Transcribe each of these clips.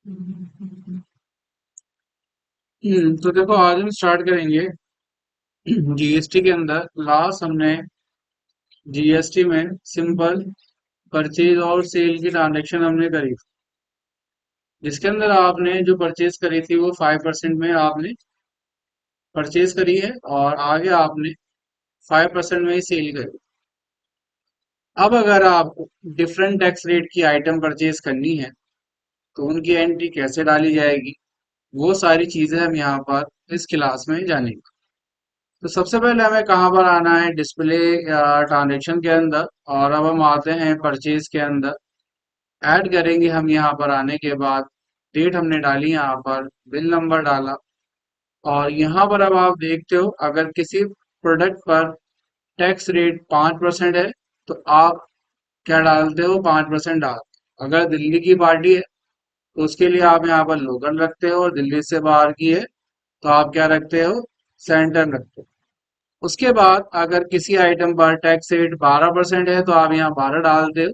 तो देखो आज हम स्टार्ट करेंगे जीएसटी के अंदर। लास्ट हमने जीएसटी में सिंपल परचेज और सेल की ट्रांजैक्शन हमने करी थी, जिसके अंदर आपने जो परचेज करी थी वो 5% में आपने परचेज करी है और आगे आपने 5% में ही सेल करी। अब अगर आपको डिफरेंट टैक्स रेट की आइटम परचेज करनी है तो उनकी एंट्री कैसे डाली जाएगी, वो सारी चीजें हम यहाँ पर इस क्लास में जानेंगे। तो सबसे पहले हमें कहाँ पर आना है, डिस्प्ले ट्रांजेक्शन के अंदर, और अब हम आते हैं परचेज के अंदर। ऐड करेंगे हम यहाँ पर आने के बाद, डेट हमने डाली यहाँ पर, बिल नंबर डाला, और यहाँ पर अब आप देखते हो अगर किसी प्रोडक्ट पर टैक्स रेट 5% है तो आप क्या डालते हो, 5% डालते हो। अगर दिल्ली की पार्टी है तो उसके लिए आप यहाँ पर लोकल रखते हो, और दिल्ली से बाहर की है तो आप क्या रखते हो, सेंटर रखते हो। उसके बाद अगर किसी आइटम पर टैक्स रेट 12% है तो आप यहाँ 12 डालते हो,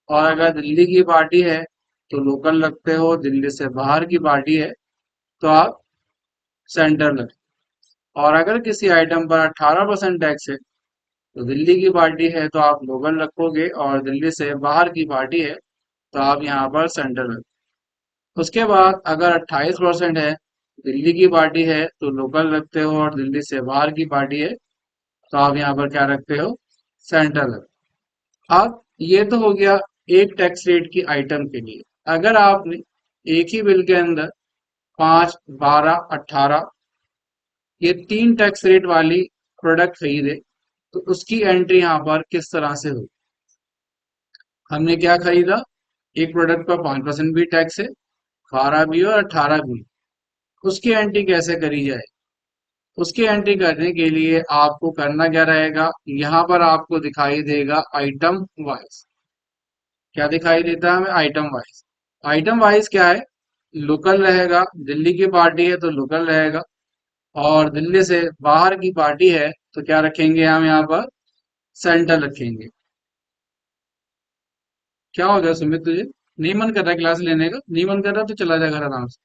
और अगर दिल्ली की पार्टी है तो लोकल रखते हो, दिल्ली से बाहर की पार्टी है तो आप सेंटर रखते हो। और अगर किसी आइटम पर 18% टैक्स है तो दिल्ली की पार्टी है तो आप लोकल रखोगे, और दिल्ली से बाहर की पार्टी है तो आप यहाँ पर सेंटर रखोगे। उसके बाद अगर 28% है, दिल्ली की पार्टी है तो लोकल रखते हो, और दिल्ली से बाहर की पार्टी है तो आप यहाँ पर क्या रखते हो, सेंटर रखते हो। अब ये तो हो गया एक टैक्स रेट की आइटम के लिए। अगर आपने एक ही बिल के अंदर 5, 12, 18 ये तीन टैक्स रेट वाली प्रोडक्ट खरीदे तो उसकी एंट्री यहाँ पर किस तरह से होगी। हमने क्या खरीदा, एक प्रोडक्ट पर 5% भी टैक्स है, 12 भी और 18 भी। उसकी एंट्री कैसे करी जाए, उसकी एंट्री करने के लिए आपको करना क्या रहेगा, यहाँ पर आपको दिखाई देगा आइटम वाइज। क्या दिखाई देता है हमें, आइटम वाइज। आइटम वाइज क्या है, लोकल रहेगा, दिल्ली की पार्टी है तो लोकल रहेगा, और दिल्ली से बाहर की पार्टी है तो क्या रखेंगे हम यहाँ पर, सेंटर रखेंगे। क्या हो गया सुमित, तुझे नहीं मन कर रहा है क्लास लेने का, नहीं मन कर रहा तो चला जा घर आराम से।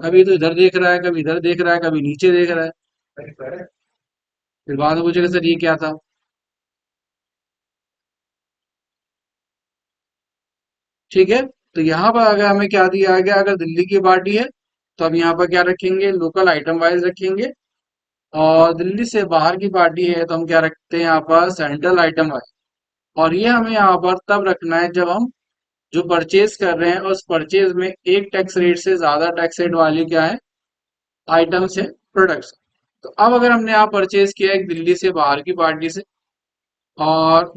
कभी तो इधर देख रहा है, कभी इधर देख रहा है, कभी नीचे देख रहा है, फिर बाद में पूछेगा सर ये क्या था। ठीक है, तो यहाँ पर अगर हमें क्या दिया गया, अगर दिल्ली की पार्टी है तो हम यहाँ पर क्या रखेंगे, लोकल आइटम वाइज रखेंगे, और दिल्ली से बाहर की पार्टी है तो हम क्या रखते हैं यहाँ पर, सेंट्रल आइटम वाइज। और ये हमें यहाँ पर तब रखना है जब हम जो परचेज कर रहे हैं उस परचेज में एक टैक्स रेट से ज्यादा टैक्स रेट वाली क्या है, आइटम्स है, प्रोडक्ट्स। तो अब अगर हमने यहाँ परचेज किया एक दिल्ली से बाहर की पार्टी से, और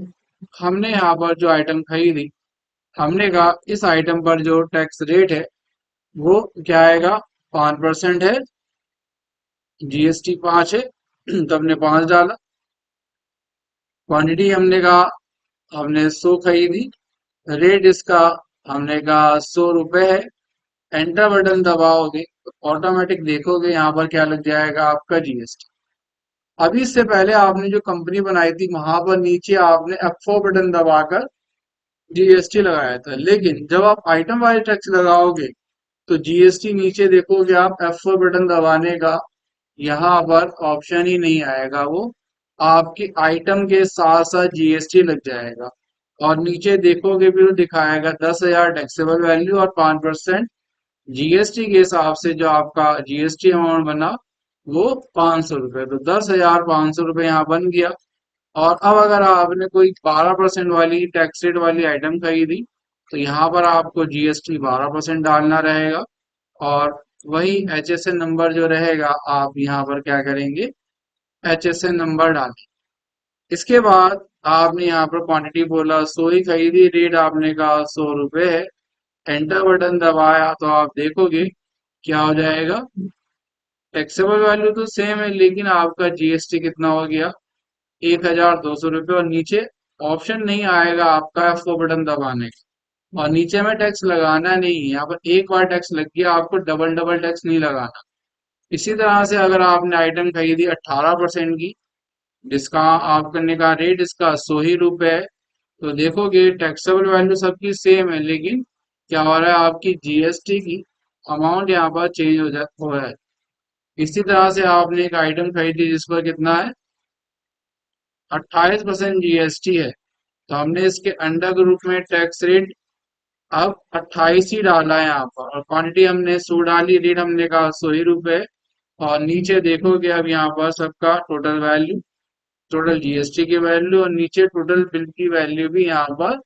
हमने यहाँ पर जो आइटम खरीदी, हमने कहा इस आइटम पर जो टैक्स रेट है वो क्या आएगा, 5% है, जीएसटी 5 है तो हमने 5 डाला। क्वांटिटी हमने कहा, हमने 100 खरीदी, रेट इसका हमने कहा 100 रुपए है। एंटर बटन दबाओगे तो ऑटोमेटिक देखोगे यहाँ पर क्या लग जाएगा, आपका जीएसटी। अभी इससे पहले आपने जो कंपनी बनाई थी वहां पर नीचे आपने F4 बटन दबाकर जीएसटी लगाया था, लेकिन जब आप आइटम वाइज टैक्स लगाओगे तो जीएसटी नीचे देखोगे आप, F4 बटन दबाने का यहाँ पर ऑप्शन ही नहीं आएगा, वो आपके आइटम के साथ साथ जीएसटी लग जाएगा। और नीचे देखोगे भी वो दिखाएगा 10,000 टैक्सेबल वैल्यू और 5% जीएसटी के हिसाब से जो आपका जीएसटी अमाउंट बना वो 500 रुपये। तो 10,500 रुपये यहाँ बन गया। और अब अगर आपने कोई 12% वाली टैक्स रेट वाली आइटम खरीदी तो यहाँ पर आपको जीएसटी 12% डालना रहेगा, और वही एचएसएन नंबर जो रहेगा आप यहाँ पर क्या करेंगे, एचएसएन नंबर डालें। इसके बाद आपने यहाँ पर क्वांटिटी बोला 100 ही खरीदी, रेट आपने कहा 100 रुपये है, एंटर बटन दबाया तो आप देखोगे क्या हो जाएगा, टैक्सेबल वैल्यू तो सेम है लेकिन आपका जीएसटी कितना हो गया, 1,200 रुपये। और नीचे ऑप्शन नहीं आएगा आपका F4 बटन दबाने का, और नीचे में टैक्स लगाना नहीं है, यहाँ पर एक बार टैक्स लग गया, आपको डबल डबल टैक्स नहीं लगाना। इसी तरह से अगर आपने आइटम खरीदी 18% की, जिसका आप करने का रेट इसका 100 ही रुपये है, तो देखोगे टैक्सेबल वैल्यू सबकी सेम है, लेकिन क्या हो रहा है, आपकी जीएसटी की अमाउंट यहाँ पर चेंज हो रहा है। इसी तरह से आपने एक आइटम खरीदी जिस पर कितना है, 28% जीएसटी है, तो हमने इसके अंडर ग्रुप में टैक्स रेट अब 28 ही डाला है यहाँ पर, और क्वांटिटी हमने 100 डाली, रेट हमने कहा 100 ही रुपए। और नीचे देखोगे अब यहाँ पर सबका टोटल वैल्यू, टोटल जीएसटी की वैल्यू, और नीचे टोटल बिल की वैल्यू भी यहाँ पर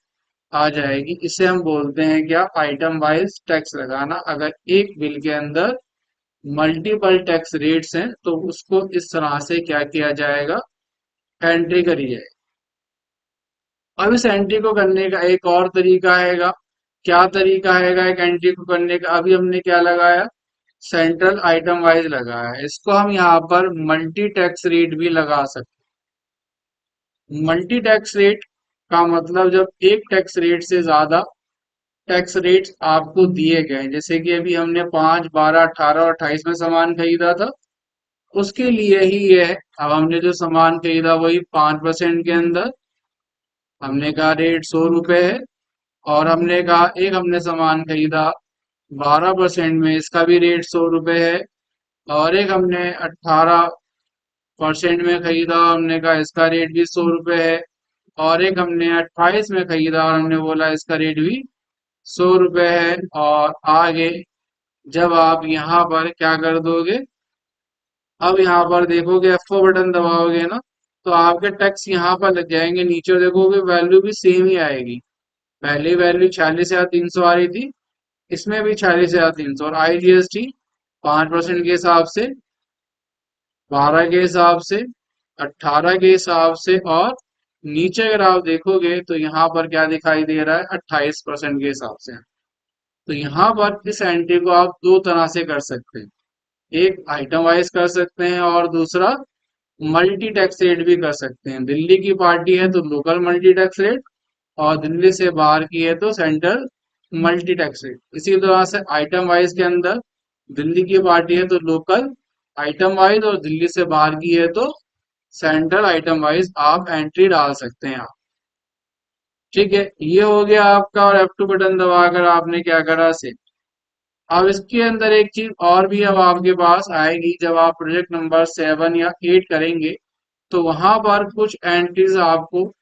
आ जाएगी। इसे हम बोलते हैं क्या, आइटम वाइज टैक्स लगाना। अगर एक बिल के अंदर मल्टीपल टैक्स रेट्स हैं तो उसको इस तरह से क्या किया जाएगा, एंट्री करी जाएगी। अब इस एंट्री को करने का एक और तरीका हैगा। क्या तरीका हैगा एक एंट्री को करने का, अभी हमने क्या लगाया, सेंट्रल आइटम वाइज लगाया है। इसको हम यहाँ पर मल्टी टैक्स रेट भी लगा सकते हैं। मल्टी टैक्स रेट का मतलब जब एक टैक्स रेट से ज्यादा टैक्स रेट आपको दिए गए, जैसे कि अभी हमने 5, 12, 18 और 28 में सामान खरीदा था, उसके लिए ही ये है। अब हमने जो सामान खरीदा वही 5% के अंदर, हमने कहा रेट 100 रुपए है। और हमने कहा एक हमने सामान खरीदा 12% में, इसका भी रेट 100 रुपए है। और एक हमने 18% में खरीदा, हमने कहा इसका रेट भी 100 रुपए है। और एक हमने 28 में खरीदा और हमने बोला इसका रेट भी 100 रुपए है। और आगे जब आप यहाँ पर क्या कर दोगे, अब यहाँ पर देखोगे F4 बटन दबाओगे ना, तो आपके टैक्स यहाँ पर लग जाएंगे। नीचे देखोगे वैल्यू भी सेम ही आएगी। पहली वैल्यू 46,300 आ रही थी, इसमें भी 46,300, और आईजीएसटी 5% के हिसाब से, 12 के हिसाब से, 18 के हिसाब से, और नीचे अगर आप देखोगे तो यहाँ पर क्या दिखाई दे रहा है, 28% के हिसाब से। तो यहाँ पर इस एंट्री को आप दो तरह से कर सकते हैं, एक आइटम वाइज कर सकते हैं और दूसरा मल्टी टैक्स रेट भी कर सकते हैं। दिल्ली की पार्टी है तो लोकल मल्टी टैक्स रेट, और दिल्ली से बाहर की है तो सेंट्रल मल्टी टैक्स रेट। इसी तरह से आइटम वाइज के अंदर दिल्ली की पार्टी है तो लोकल आइटम वाइज, और दिल्ली से बाहर की है तो सेंट्रल आइटम वाइज आप एंट्री डाल सकते हैं आप। ठीक है, ये हो गया आपका, और F2 बटन दबाकर आपने क्या करा से। अब इसके अंदर एक चीज और भी अब आपके पास आएगी, जब आप प्रोजेक्ट नंबर 7 या 8 करेंगे तो वहां पर कुछ एंट्रीज आपको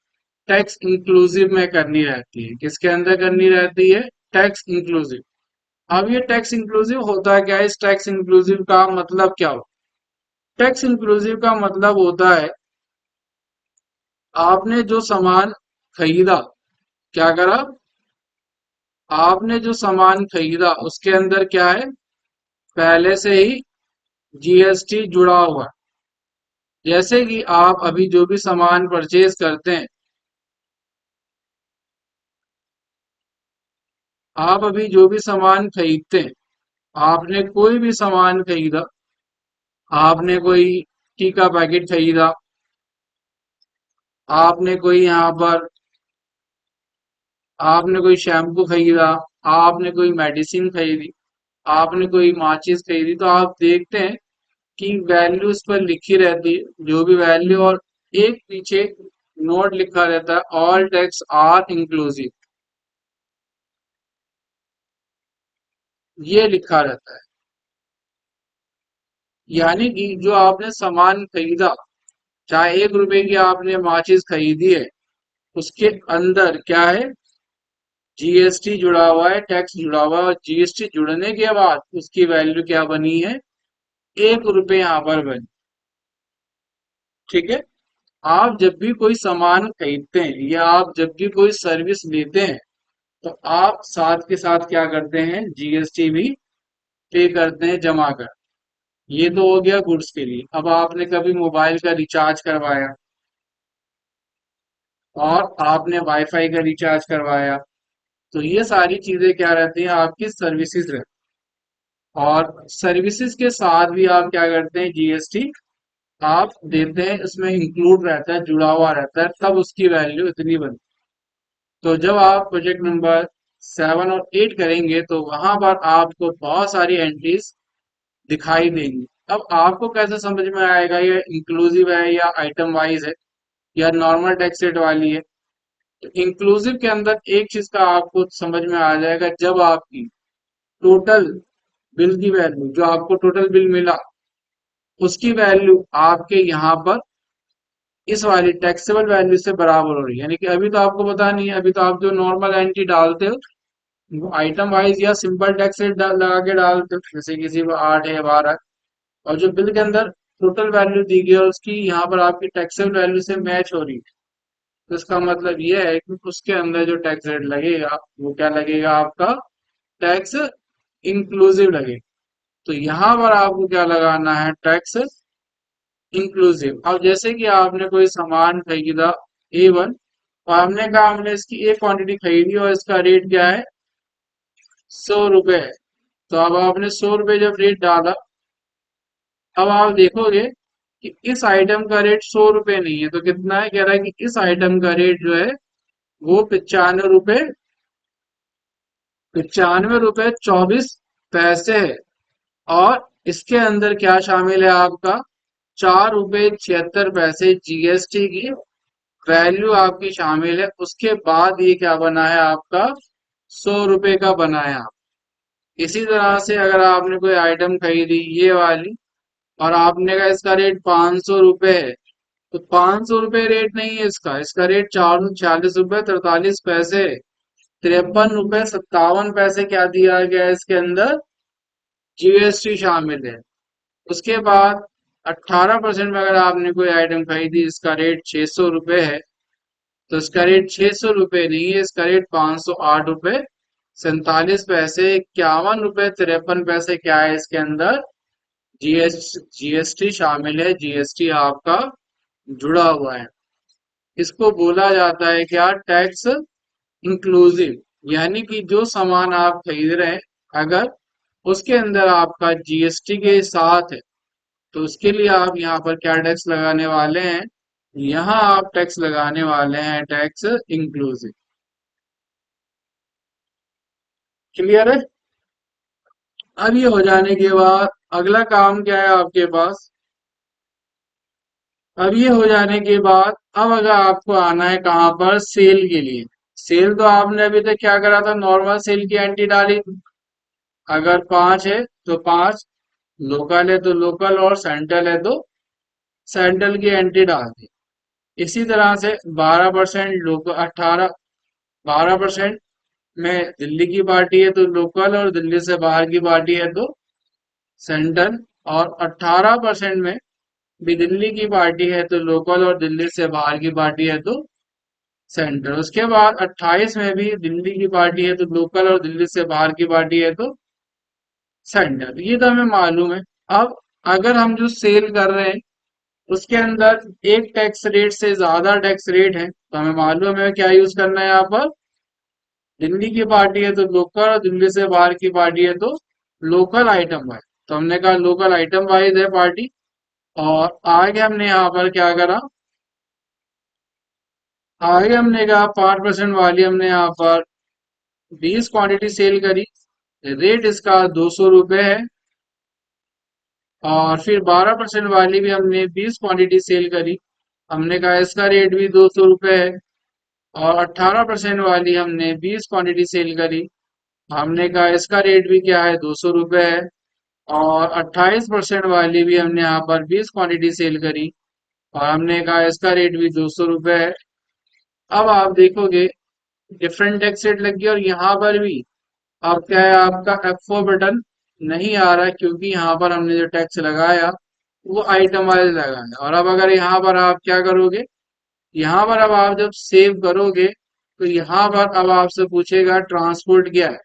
टैक्स इंक्लूसिव में करनी रहती है। किसके अंदर करनी रहती है, टैक्स इंक्लूसिव। अब ये टैक्स इंक्लूसिव होता है क्या, इस टैक्स इंक्लूसिव का मतलब क्या हो, टैक्स इंक्लूसिव का मतलब होता है आपने जो सामान खरीदा, क्या करा, आपने जो सामान खरीदा उसके अंदर क्या है, पहले से ही जीएसटी जुड़ा हुआ है। जैसे कि आप अभी जो भी सामान परचेज करते हैं, आप अभी जो भी सामान खरीदते हैं, आपने कोई भी सामान खरीदा, आपने कोई टी का पैकेट खरीदा, आपने कोई यहाँ पर, आपने कोई शैम्पू खरीदा, आपने कोई मेडिसिन खरीदी, आपने कोई माचिस खरीदी, तो आप देखते हैं कि वैल्यू उस पर लिखी रहती है, जो भी वैल्यू, और एक पीछे नोट लिखा रहता है, ऑल टैक्स आर इंक्लूसिव, ये लिखा रहता है। यानी कि जो आपने सामान खरीदा, चाहे 1 रुपए की आपने माचिस खरीदी है, उसके अंदर क्या है, जीएसटी जुड़ा हुआ है, टैक्स जुड़ा हुआ है, और जीएसटी जुड़ने के बाद उसकी वैल्यू क्या बनी है, 1 रुपए यहाँ पर बनी। ठीक है, आप जब भी कोई सामान खरीदते हैं या आप जब भी कोई सर्विस लेते हैं, तो आप साथ के साथ क्या करते हैं, जीएसटी भी पे करते हैं, जमा कर। ये तो हो गया गुड्स के लिए। अब आपने कभी मोबाइल का रिचार्ज करवाया, और आपने वाईफाई का रिचार्ज करवाया, तो ये सारी चीजें क्या रहती हैं, आपकी सर्विसेज रहती हैं। और सर्विसेज के साथ भी आप क्या करते हैं, जीएसटी आप देते हैं, इसमें इंक्लूड रहता है, जुड़ा हुआ रहता है, तब उसकी वैल्यू इतनी बनती है। तो जब आप प्रोजेक्ट नंबर 7 और 8 करेंगे तो वहां पर आपको बहुत सारी एंट्रीज दिखाई देंगी। अब आपको कैसे समझ में आएगा ये इंक्लूसिव है या आइटम वाइज है या नॉर्मल टैक्स रेट वाली है। तो इंक्लूसिव के अंदर एक चीज का आपको समझ में आ जाएगा, जब आपकी टोटल बिल की वैल्यू, जो आपको टोटल बिल मिला उसकी वैल्यू आपके यहाँ पर इस वाली टैक्सेबल वैल्यू से बराबर हो रही है। यानी कि अभी तो आपको पता नहीं है, अभी तो आप जो नॉर्मल एंट्री डालते हो वो आइटम वाइज या सिंपल टैक्स रेट लगा के डालते हो, जैसे किसी को 8 है 12 है, और जो बिल के अंदर टोटल वैल्यू दी गई है उसकी यहाँ पर आपकी टैक्सेबल वैल्यू से मैच हो रही है। तो इसका मतलब ये है कि उसके अंदर जो टैक्स रेट लगेगा वो क्या लगेगा, आपका टैक्स इंक्लूसिव लगेगा। तो यहाँ पर आपको क्या लगाना है, टैक्स इंक्लूसिव। अब जैसे कि आपने कोई सामान खरीदा A1, और हमने कहा हमने इसकी एक क्वांटिटी खरीदी और इसका रेट क्या है, 100 रुपए। तो अब आपने 100 रुपए जब रेट डाला, अब आप देखोगे कि इस आइटम का रेट 100 रुपए नहीं है, तो कितना है, कह रहा है कि इस आइटम का रेट जो है वो 95 रुपए, 95 रुपए 24 पैसे है। और इसके अंदर क्या शामिल है, आपका 4 रुपए 76 पैसे जीएसटी की वैल्यू आपकी शामिल है। उसके बाद ये क्या बना है, आपका 100 रुपए का बना है। आप इसी तरह से अगर आपने कोई आइटम खरीदी ये वाली, और आपने कहा इसका रेट 500 रुपए है, तो 500 रुपए रेट नहीं है इसका, इसका रेट 440 रुपए 43 पैसे, 53 रुपए 57 पैसे क्या दिया गया है इसके अंदर, जीएसटी शामिल है। उसके बाद 18% में अगर आपने कोई आइटम खरीदी इसका रेट 600 रुपए है, तो इसका रेट 600 रुपए नहीं है, इसका रेट 508 रुपए 47 पैसे, 51 रुपए 53 पैसे क्या है इसके अंदर, जीएसटी शामिल है, जीएसटी आपका जुड़ा हुआ है। इसको बोला जाता है क्या, टैक्स इंक्लूसिव। यानी कि जो सामान आप खरीद रहे हैं, अगर उसके अंदर आपका जीएसटी के साथ है, तो उसके लिए आप यहाँ पर क्या टैक्स लगाने वाले हैं, यहाँ आप टैक्स लगाने वाले हैं टैक्स इंक्लूसिव। क्लियर है। अब ये हो जाने के बाद अगला काम क्या है आपके पास, अब ये हो जाने के बाद अब अगर आपको आना है कहाँ पर, सेल के लिए। सेल तो आपने अभी तक क्या करा था, नॉर्मल सेल की एंट्री डाली। अगर 5 है तो 5, लोकल है तो लोकल, और सेंट्रल है तो सेंट्रल की एंट्री डाल दी। इसी तरह से 12% लोकल, 12% में दिल्ली की पार्टी है तो लोकल, और दिल्ली से बाहर की पार्टी है तो सेंट्रल, और 18% में भी दिल्ली की पार्टी है तो लोकल, और दिल्ली से बाहर की पार्टी है तो सेंट्रल। उसके बाद 28 में भी दिल्ली की पार्टी है तो लोकल, और दिल्ली से बाहर की पार्टी है तो सेंट्रल। ये तो हमें मालूम है। अब अगर हम जो सेल कर रहे हैं उसके अंदर एक टैक्स रेट से ज्यादा टैक्स रेट है, तो हमें मालूम है क्या यूज करना है, यहाँ पर दिल्ली की पार्टी है तो लोकल, और दिल्ली से बाहर की पार्टी है तो लोकल आइटम वाइज। तो हमने कहा लोकल आइटम वाइज है पार्टी। और आगे हमने यहाँ पर क्या करा, आगे हमने कहा 5% वाली हमने यहाँ पर 20 क्वांटिटी सेल करी, रेट इसका 200 रुपए है। और फिर 12% वाली भी हमने 20 क्वांटिटी सेल करी, हमने कहा इसका रेट भी 200 रुपए है। और 18% वाली हमने 20 क्वांटिटी सेल करी, हमने कहा इसका रेट भी क्या है, 200 रुपए है। और 28% वाली भी हमने यहाँ पर 20 क्वांटिटी सेल करी, और हमने कहा इसका रेट भी 200 रुपए है। अब आप देखोगे डिफरेंट टैक्स रेट लग गया, और यहाँ पर भी अब क्या है, आपका F4 बटन नहीं आ रहा है, क्योंकि यहाँ पर हमने जो टैक्स लगाया वो आइटम वाइज लगाया। और अब अगर यहाँ पर आप क्या करोगे, यहाँ पर अब आप जब सेव करोगे तो यहाँ पर अब आपसे पूछेगा ट्रांसपोर्ट क्या है।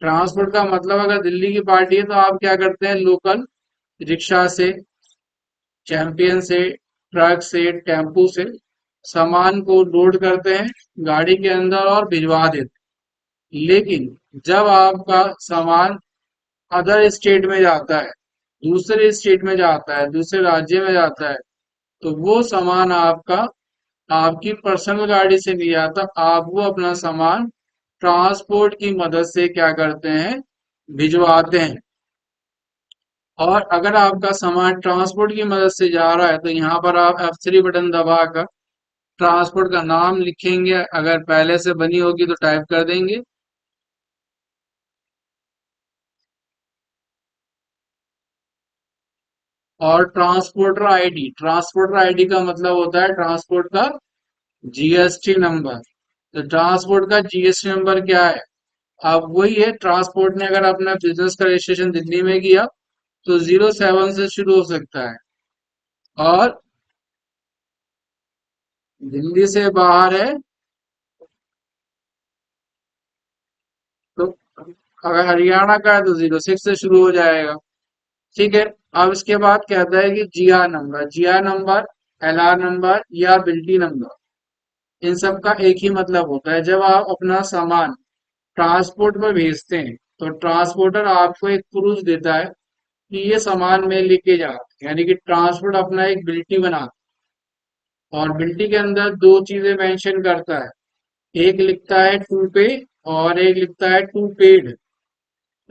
ट्रांसपोर्ट का मतलब अगर दिल्ली की पार्टी है तो आप क्या करते हैं, लोकल रिक्शा से, चैंपियन से, ट्रक से, टेम्पू से सामान को लोड करते हैं गाड़ी के अंदर और भिजवा देते हैं। लेकिन जब आपका सामान अदर स्टेट में जाता है, दूसरे स्टेट में जाता है, दूसरे राज्य में जाता है, तो वो सामान आपका आपकी पर्सनल गाड़ी से नहीं आता, आप वो अपना सामान ट्रांसपोर्ट की मदद से क्या करते हैं, भिजवाते हैं। और अगर आपका सामान ट्रांसपोर्ट की मदद से जा रहा है तो यहाँ पर आप F3 बटन दबाकर ट्रांसपोर्ट का नाम लिखेंगे, अगर पहले से बनी होगी तो टाइप कर देंगे। और ट्रांसपोर्टर आईडी का मतलब होता है ट्रांसपोर्ट का जीएसटी नंबर। तो ट्रांसपोर्ट का जीएसटी नंबर क्या है? अब वही है, ट्रांसपोर्ट ने अगर अपना बिजनेस का रजिस्ट्रेशन दिल्ली में किया तो 07 से शुरू हो सकता है। और दिल्ली से बाहर है तो, अगर हरियाणा का है तो 06 से शुरू हो जाएगा। ठीक है। अब इसके बाद कहता है कि जीआर नंबर, एलआर नंबर या बिल्टी नंबर, इन सब का एक ही मतलब होता है। जब आप अपना सामान ट्रांसपोर्ट पर भेजते हैं तो ट्रांसपोर्टर आपको एक प्रूफ देता है कि ये सामान मैं लेके जा रहा हूं। यानी कि ट्रांसपोर्ट अपना एक बिल्टी बनाता है और बिल्टी के अंदर दो चीजें मेंशन करता है। एक लिखता है टू पे और एक लिखता है टू पेड।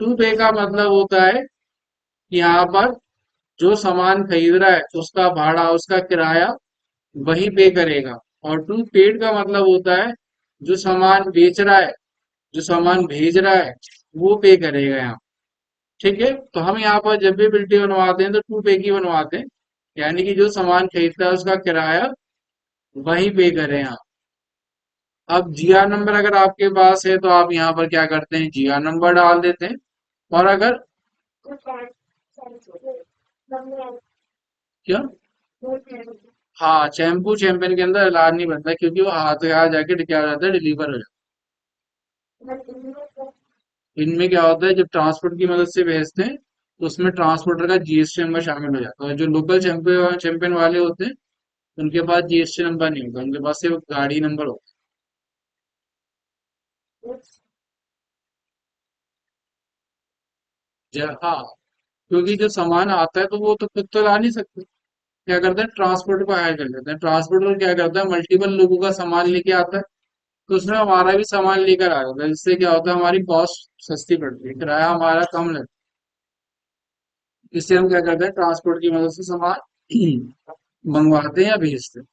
टू पे का मतलब होता है कि यहाँ पर जो सामान खरीद रहा है उसका भाड़ा, उसका किराया वही पे करेगा। और टू पेड का मतलब होता है जो सामान बेच रहा है, जो सामान भेज रहा है, वो पे करेगा यहाँ। ठीक है। तो हम यहाँ पर जब भी बिल्टी बनवाते हैं तो टू पे की बनवाते हैं, यानी कि जो सामान खरीदता है उसका किराया वही पे करें यहाँ। अब जीआर नंबर अगर आपके पास है तो आप यहाँ पर क्या करते हैं, जीआर नंबर डाल देते हैं। और अगर क्या, हाँ, चैम्पू चैंपियन के अंदर अलार नहीं बनता क्योंकि वो हाथ आ जाके क्या हो जाता है, डिलीवर हो जाता है। इनमें क्या होता है, जब ट्रांसपोर्ट की मदद से भेजते हैं तो उसमें ट्रांसपोर्टर का जीएसटी नंबर शामिल हो जाता है। जो लोकल चैंपियन चैंपियन वाले होते हैं उनके पास जीएसटी नंबर नहीं होता, उनके पास सिर्फ गाड़ी नंबर होता है। हाँ, क्योंकि जो सामान आता है तो वो तो खुद तो ला नहीं सकते। क्या करते हैं, ट्रांसपोर्ट को हायर कर लेते हैं। ट्रांसपोर्टर क्या करता है, मल्टीपल लोगों का सामान लेके आता है, तो उसमें हमारा भी सामान लेकर आ जाता है, जिससे क्या होता है, हमारी कॉस्ट सस्ती पड़ती है, किराया हमारा कम लगता है। इससे हम क्या करते हैं, ट्रांसपोर्ट की मदद से सामान मंगवाते हैं या भेजते हैं।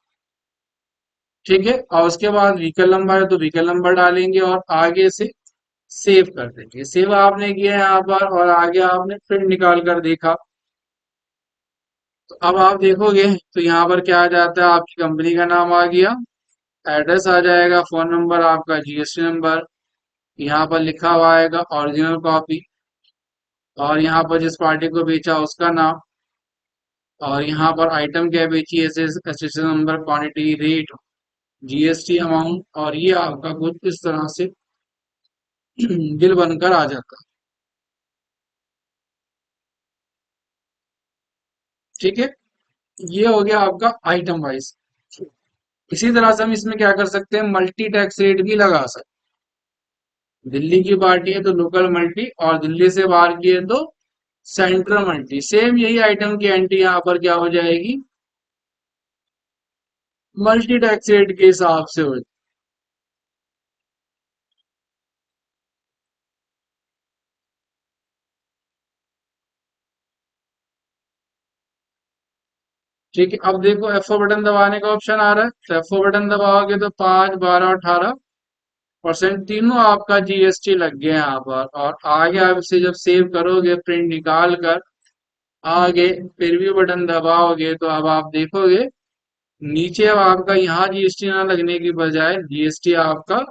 ठीक है। और उसके बाद व्हीकल नंबर है तो व्हीकल नंबर डालेंगे और आगे से सेव कर देंगे। सेव आपने किया है यहाँ पर और आगे आपने प्रिंट निकाल कर देखा। तो अब आप देखोगे तो यहाँ पर क्या आ जाता है, आपकी कंपनी का नाम आ गया, एड्रेस आ जाएगा, फोन नंबर, आपका जीएसटी नंबर, यहाँ पर लिखा हुआ आएगा ओरिजिनल कॉपी, और यहाँ पर जिस पार्टी को बेचा उसका नाम, और यहाँ पर आइटम क्या बेची, SSC number, quantity, rate, GST amount, और ये आपका कुछ इस तरह से बिल बनकर आ जाता है। ठीक है। ये हो गया आपका आइटम वाइज। इसी तरह से हम इसमें क्या कर सकते हैं, मल्टी टैक्स रेट भी लगा सकते हैं। दिल्ली की पार्टी है तो लोकल मल्टी, और दिल्ली से बाहर की है तो सेंट्रल मल्टी। सेम यही आइटम की एंट्री यहाँ पर क्या हो जाएगी, मल्टी टैक्स रेट के हिसाब से हो। ठीक है। अब देखो F4 बटन दबाने का ऑप्शन आ रहा है, तो F4 बटन दबाओगे तो 5, 12, 18% तीनों आपका जीएसटी लग गया यहाँ पर। और आगे आप इसे जब सेव करोगे प्रिंट निकाल कर, आगे फिर भी बटन दबाओगे तो अब आप देखोगे नीचे अब आपका यहाँ जीएसटी ना लगने की बजाय जीएसटी आपका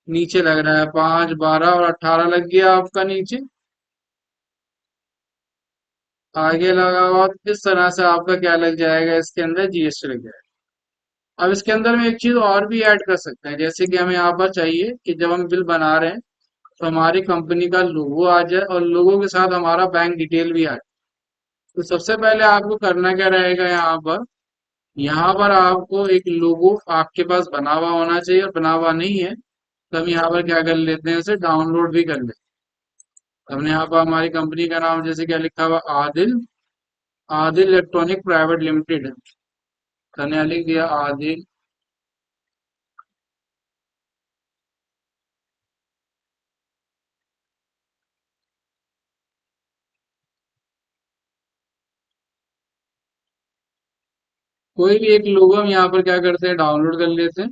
नीचे लग रहा है, 5, 12 और 18 लग गया आपका नीचे। आगे लगा हुआ तो इस तरह से आपका क्या लग जाएगा, इसके अंदर जीएसटी लग जाएगा। अब इसके अंदर में एक चीज और भी ऐड कर सकते हैं, जैसे कि हमें यहाँ पर चाहिए कि जब हम बिल बना रहे हैं तो हमारी कंपनी का लोगो आ जाए और लोगो के साथ हमारा बैंक डिटेल भी आ जाए। तो सबसे पहले आपको करना क्या रहेगा, यहाँ पर आपको एक लोगो आपके पास बना हुआ होना चाहिए, और बना हुआ नहीं है तो हम यहाँ पर क्या कर लेते हैं, उसे डाउनलोड भी कर लेते हैं। हमने यहाँ पर हमारी कंपनी का नाम जैसे क्या लिखा हुआ, Adil, Adil electronic private limited है। तो हमने यहाँ लिख दिया आदिल। कोई भी एक लोगो हम यहाँ पर क्या करते हैं, डाउनलोड कर लेते हैं।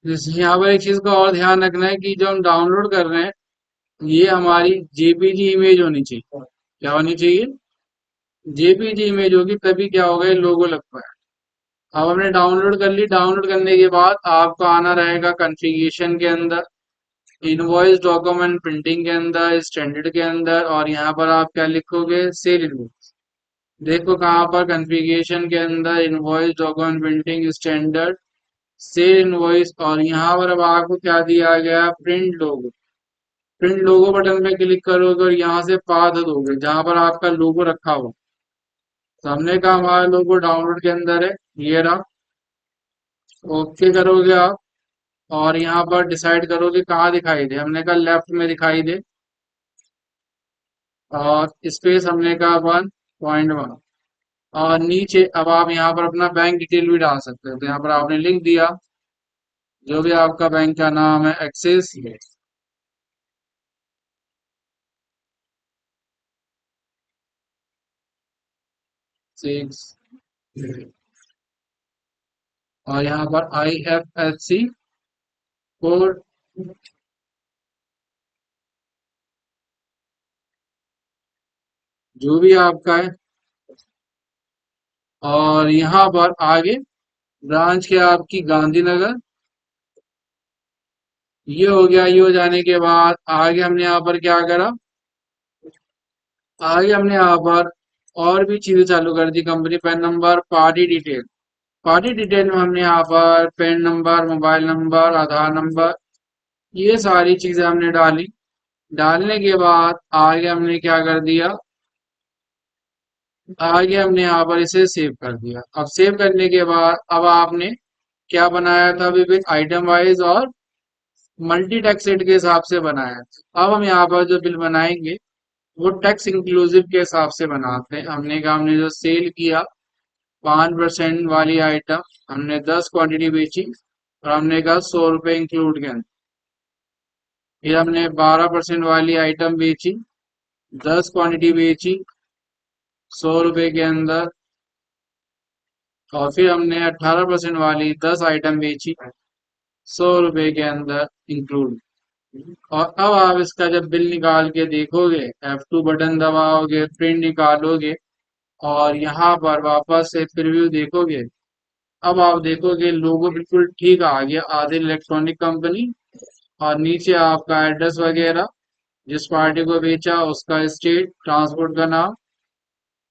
जैसे यहाँ पर एक चीज का और ध्यान रखना है कि जो हम डाउनलोड कर रहे हैं ये हमारी जेपीजी इमेज होनी चाहिए। क्या होनी चाहिए? जेपीजी इमेज होगी तभी क्या होगा, ये लोगो लग पाएगा। अब हमने डाउनलोड कर ली, डाउनलोड करने के बाद आपको आना रहेगा कॉन्फ़िगरेशन के अंदर, इनवॉइस डॉक्यूमेंट प्रिंटिंग के अंदर, स्टैंडर्ड के अंदर, और यहाँ पर आप क्या लिखोगे, सेल इनवॉइस। देखो कहाँ पर, कॉन्फ़िगरेशन के अंदर, invoice document printing standard, sale invoice, और यहाँ पर अब आपको क्या दिया गया, print logo. Print logo button पे क्लिक करोगे और यहाँ से पाथ दोगे जहां पर आपका लोगो रखा हो। सामने का हमारा लोगो डाउनलोड के अंदर है, ये रहा। ओके करोगे आप, और यहाँ पर डिसाइड करोगे कहाँ दिखाई दे, हमने कहा लेफ्ट में दिखाई दे, और स्पेस हमने कहा 1.1। और नीचे अब आप यहाँ पर अपना बैंक डिटेल भी डाल सकते हो, तो यहाँ पर आपने लिख दिया जो भी आपका बैंक का नाम है, एक्सिस 6, और यहाँ पर IFSC कोड जो भी आपका है, और यहाँ पर आगे ब्रांच के आपकी गांधीनगर, ये हो गया। ये हो जाने के बाद आगे हमने यहाँ पर क्या करा, आगे हमने यहाँ पर और भी चीजें चालू कर दी, company PAN number, party detail. Party detail में हमने यहाँ पर PAN number, mobile number, Aadhaar number, ये सारी चीजें हमने डाली। डालने के बाद आगे हमने क्या कर दिया, आगे हमने यहाँ पर इसे सेव कर दिया। अब सेव करने के बाद अब आपने क्या बनाया था, विविध आइटम वाइज और मल्टी टैक्स रेट के हिसाब से बनाया है। अब हम यहाँ पर जो बिल बनाएंगे वो टैक्स इंक्लूसिव के हिसाब से बनाते हैं। हमने कहा हमने जो सेल किया 5% वाली आइटम, हमने 10 क्वांटिटी बेची, और हमने कहा 100 रुपये इंक्लूड के अंदर। फिर हमने 12% वाली आइटम बेची, 10 क्वांटिटी बेची, 100 रुपये के अंदर, और फिर हमने 18% वाली 10 आइटम बेची, 100 रुपये के अंदर इंक्लूड। और अब आप इसका जब बिल निकाल के देखोगे, F2 बटन दबाओगे, प्रिंट निकालोगे, और यहाँ पर वापस से प्रीव्यू देखोगे, अब आप देखोगे लोगो बिल्कुल ठीक आ गया, आदिल इलेक्ट्रॉनिक कंपनी, और नीचे आपका एड्रेस वगैरह, जिस पार्टी को बेचा उसका स्टेट, ट्रांसपोर्ट का नाम,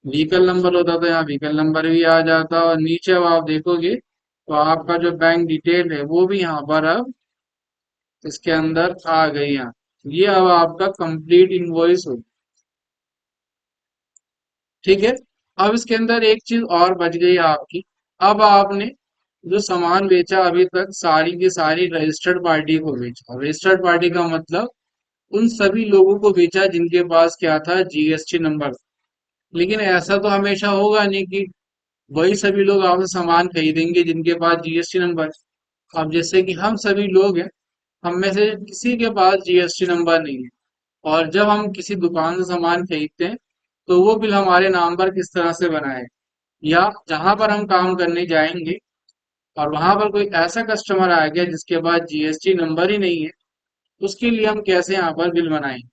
व्हीकल नंबर होता था यहाँ व्हीकल नंबर भी आ जाता, और नीचे अब आप देखोगे तो आपका जो बैंक डिटेल है वो भी यहाँ पर अब इसके अंदर आ गई है। ये अब आपका कंप्लीट इनवॉइस हो, ठीक है। अब इसके अंदर एक चीज और बच गई आपकी। अब आपने जो सामान बेचा अभी तक सारी की सारी रजिस्टर्ड पार्टी को बेचा। रजिस्टर्ड पार्टी का मतलब उन सभी लोगों को बेचा जिनके पास क्या था, जीएसटी नंबर। लेकिन ऐसा तो हमेशा होगा नहीं कि वही सभी लोग आपसे सामान खरीदेंगे जिनके पास जीएसटी नंबर। अब जैसे कि हम सभी लोग हैं, हम में से किसी के पास जीएसटी नंबर नहीं है, और जब हम किसी दुकान से सामान खरीदते हैं तो वो बिल हमारे नाम पर किस तरह से बनाए, या जहां पर हम काम करने जाएंगे और वहां पर कोई ऐसा कस्टमर आ गया जिसके पास जीएसटी नंबर ही नहीं है, उसके लिए हम कैसे यहाँ पर बिल बनाएंगे।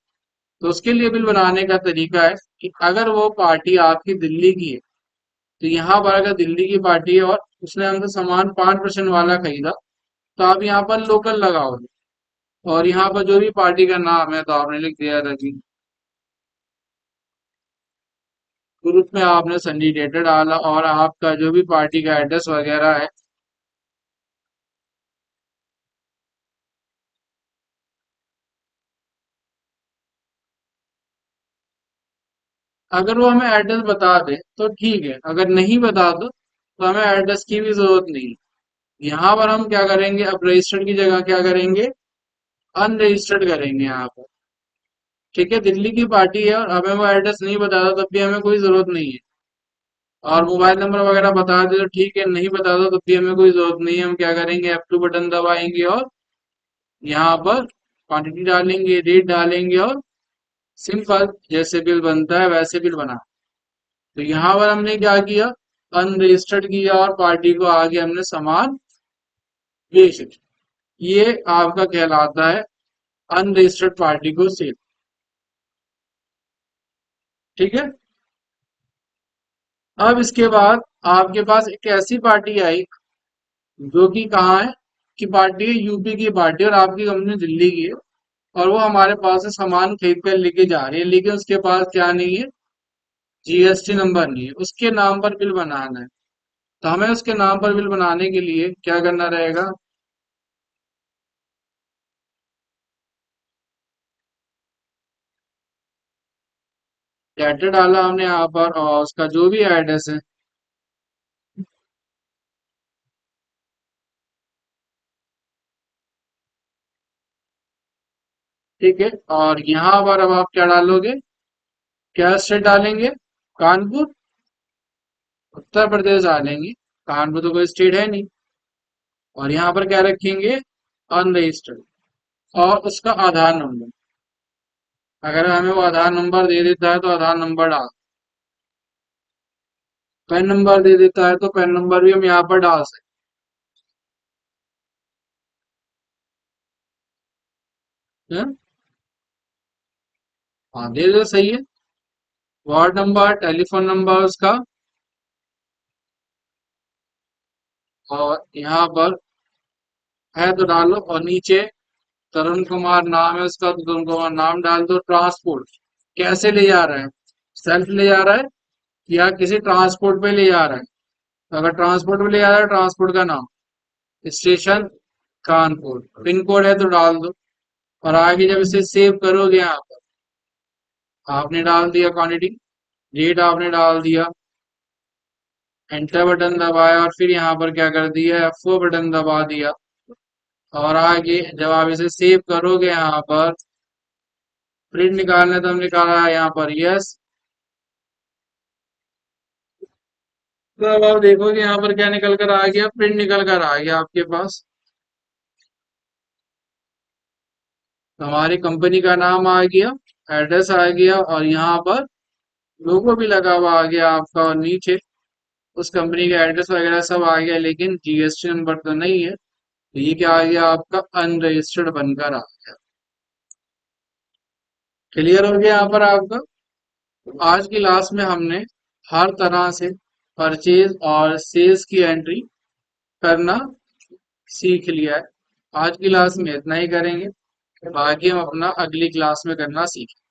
तो उसके लिए बिल बनाने का तरीका है कि अगर वो पार्टी आपकी दिल्ली की है, तो यहाँ पर अगर दिल्ली की पार्टी है और उसने हमसे सामान 5% वाला खरीदा, तो आप यहाँ पर लोकल लगाओगे, और यहाँ पर जो भी पार्टी का नाम है तो आपने लिख दिया था जी, ग्रुप में आपने संडी डेटा डाला, और आपका जो भी पार्टी का एड्रेस वगैरह है। अगर वो हमें एड्रेस बता दे तो ठीक है, अगर नहीं बता दो तो हमें एड्रेस की भी जरूरत नहीं। यहाँ पर हम क्या करेंगे, अब रजिस्टर्ड की जगह क्या करेंगे, अनरजिस्टर्ड करेंगे यहाँ पर। ठीक है, दिल्ली की पार्टी है और हमें वो एड्रेस नहीं बताता तब भी हमें कोई जरूरत नहीं है। और मोबाइल नंबर वगैरह बता दे तो ठीक है, नहीं बता दो तब भी हमें कोई जरूरत नहीं है। हम क्या करेंगे, F2 बटन दबाएंगे और यहाँ पर क्वांटिटी डालेंगे, रेट डालेंगे और सिंपल जैसे बिल बनता है वैसे बिल बना। तो यहाँ पर हमने क्या किया, अनरजिस्टर्ड किया और पार्टी को आगे हमने सामान बेच दिया। ये आपका कहलाता है अनरजिस्टर्ड पार्टी को सेल। ठीक है। अब इसके बाद आपके पास एक ऐसी पार्टी आई जो कि कहाँ है, की पार्टी है यूपी की पार्टी और आपकी कंपनी दिल्ली की है, और वो हमारे पास से सामान खरीद कर लेके जा रही है, लेकिन उसके पास क्या नहीं है, जीएसटी नंबर नहीं है। उसके नाम पर बिल बनाना है। तो हमें उसके नाम पर बिल बनाने के लिए क्या करना रहेगा, डेटा डाला हमने यहाँ पर और उसका जो भी एड्रेस है, ठीक है। और यहाँ पर अब आप क्या डालोगे, क्या स्टेट डालेंगे, कानपुर, उत्तर प्रदेश डालेंगे। कानपुर तो कोई स्टेट है नहीं। और यहाँ पर क्या रखेंगे, अनरजिस्टर्ड, और उसका आधार नंबर। अगर हमें वो आधार नंबर दे देता है तो आधार नंबर डाल, पैन नंबर दे देता है तो पैन नंबर भी हम यहाँ पर डाल सकते हैं। हाँ दे दो, सही है। वार्ड नंबर, टेलीफोन नंबर उसका, और यहाँ पर है तो डालो, और नीचे तरुण कुमार नाम है उसका तो तरुण कुमार नाम डाल दो। ट्रांसपोर्ट कैसे ले जा रहा है, सेल्फ ले जा रहा है या किसी ट्रांसपोर्ट पे ले जा रहा है। अगर ट्रांसपोर्ट पे ले जा रहा है, ट्रांसपोर्ट का नाम, स्टेशन कानपुर, पिन कोड है तो डाल दो। और आगे जब इसे सेव करोगे यहाँ पर आपने डाल दिया क्वांटिटी, रेट आपने डाल दिया, एंटर बटन दबाया और फिर यहाँ पर क्या कर दिया, F4 बटन दबा दिया। और आगे जब आप इसे सेव करोगे यहाँ पर प्रिंट निकालने तो हम निकाला है यहाँ पर यस। तो अब आप देखोगे यहाँ पर क्या निकल कर आ गया, प्रिंट निकल कर आ गया आपके पास। तो हमारी कंपनी का नाम आ गया, एड्रेस आ गया, और यहाँ पर लोगो भी लगा हुआ आ गया आपका, और नीचे उस कंपनी का एड्रेस वगैरह सब आ गया, लेकिन जीएसटी नंबर तो नहीं है। तो ये क्या आ गया, आपका अनरजिस्टर्ड बनकर आ गया। क्लियर हो गया यहाँ पर आपका। आज की क्लास में हमने हर तरह से परचेज और सेल्स की एंट्री करना सीख लिया है। आज की क्लास में इतना ही करेंगे, बाकी हम अपना अगली क्लास में करना सीखेंगे।